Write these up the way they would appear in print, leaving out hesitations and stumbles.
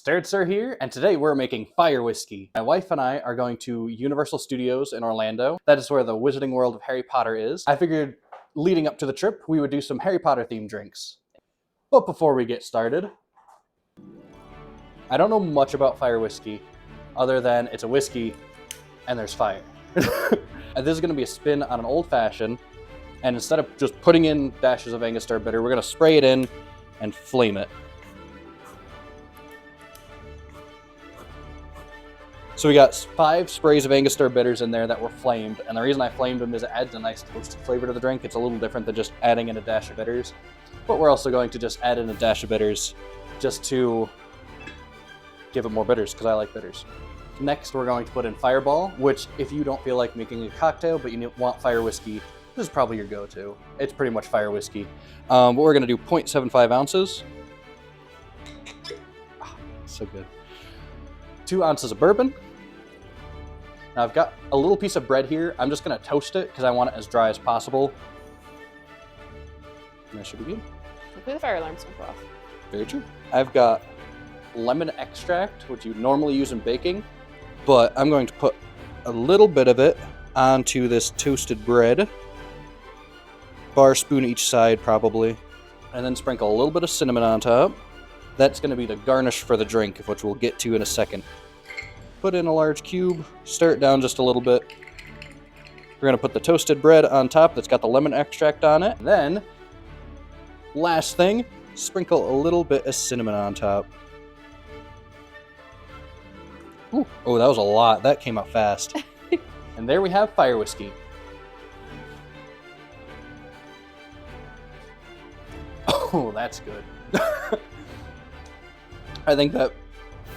Sturtzer here, and today we're making Firewhisky. My wife and I are going to Universal Studios in Orlando. That is where the Wizarding World of Harry Potter is. I figured leading up to the trip, we would do some Harry Potter themed drinks. But before we get started, I don't know much about Firewhisky, other than it's a whiskey and there's fire. And this is gonna be a spin on an old fashioned, and instead of just putting in dashes of Angostura bitter, we're gonna spray it in and flame it. So we got 5 sprays of Angostura bitters in there that were flamed, and the reason I flamed them is it adds a nice toasted flavor to the drink. It's a little different than just adding in a dash of bitters, but we're also going to just add in a dash of bitters just to give it more bitters, because I like bitters. Next, we're going to put in Fireball, which if you don't feel like making a cocktail, but you want Firewhisky, this is probably your go-to. It's pretty much Firewhisky. But we're gonna do 0.75 ounces. Oh, so good. 2 ounces of bourbon. Now I've got a little piece of bread here. I'm just gonna toast it because I want it as dry as possible. And that should be good. Hopefully the fire alarm's gonna go off. Very true. I've got lemon extract, which you normally use in baking, but I'm going to put a little bit of it onto this toasted bread. Bar spoon each side probably. And then sprinkle a little bit of cinnamon on top. That's going to be the garnish for the drink, which we'll get to in a second. Put in a large cube, stir it down just a little bit. We're going to put the toasted bread on top that's got the lemon extract on it. Then, last thing, sprinkle a little bit of cinnamon on top. Ooh. Oh, that was a lot. That came out fast. And there we have Firewhisky. Oh, that's good. I think that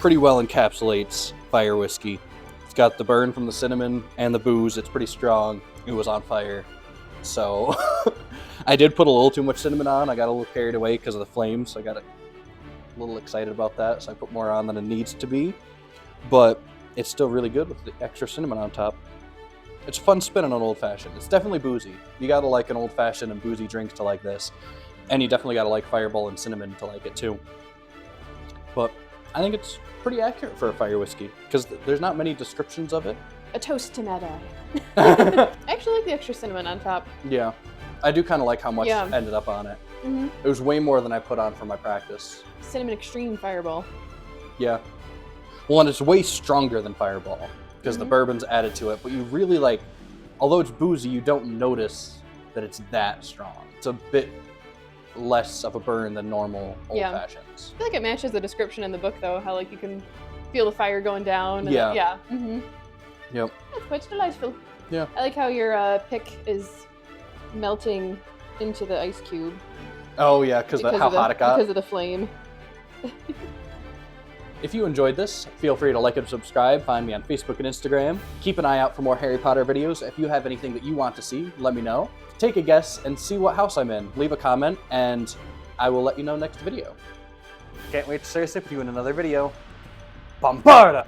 pretty well encapsulates Firewhisky. It's got the burn from the cinnamon and the booze. It's pretty strong. It was on fire. So I did put a little too much cinnamon on. I got a little carried away because of the flames. So I got a little excited about that. So I put more on than it needs to be. But it's still really good with the extra cinnamon on top. It's a fun spin on an old fashioned. It's definitely boozy. You gotta like an old fashioned and boozy drinks to like this. And you definitely gotta like Fireball and cinnamon to like it too. But I think it's pretty accurate for a Firewhisky, because there's not many descriptions of it. A toast to Mad Eye. I actually like the extra cinnamon on top. Yeah. I do kind of like how much ended up on it. Mm-hmm. It was way more than I put on for my practice. Cinnamon Extreme Fireball. Yeah. Well, and it's way stronger than Fireball, because the bourbon's added to it, but you really like, although it's boozy, you don't notice that it's that strong. It's a bit less of a burn than normal old fashions. I feel like it matches the description in the book though, how like you can feel the fire going down. And Yep. That's quite delightful. Yeah. I like how your pick is melting into the ice cube. Oh yeah, because of how hot it got. Because of the flame. If you enjoyed this, feel free to like and subscribe. Find me on Facebook and Instagram. Keep an eye out for more Harry Potter videos. If you have anything that you want to see, let me know. Take a guess and see what house I'm in. Leave a comment, and I will let you know next video. Can't wait to share this with you in another video. Bombarda!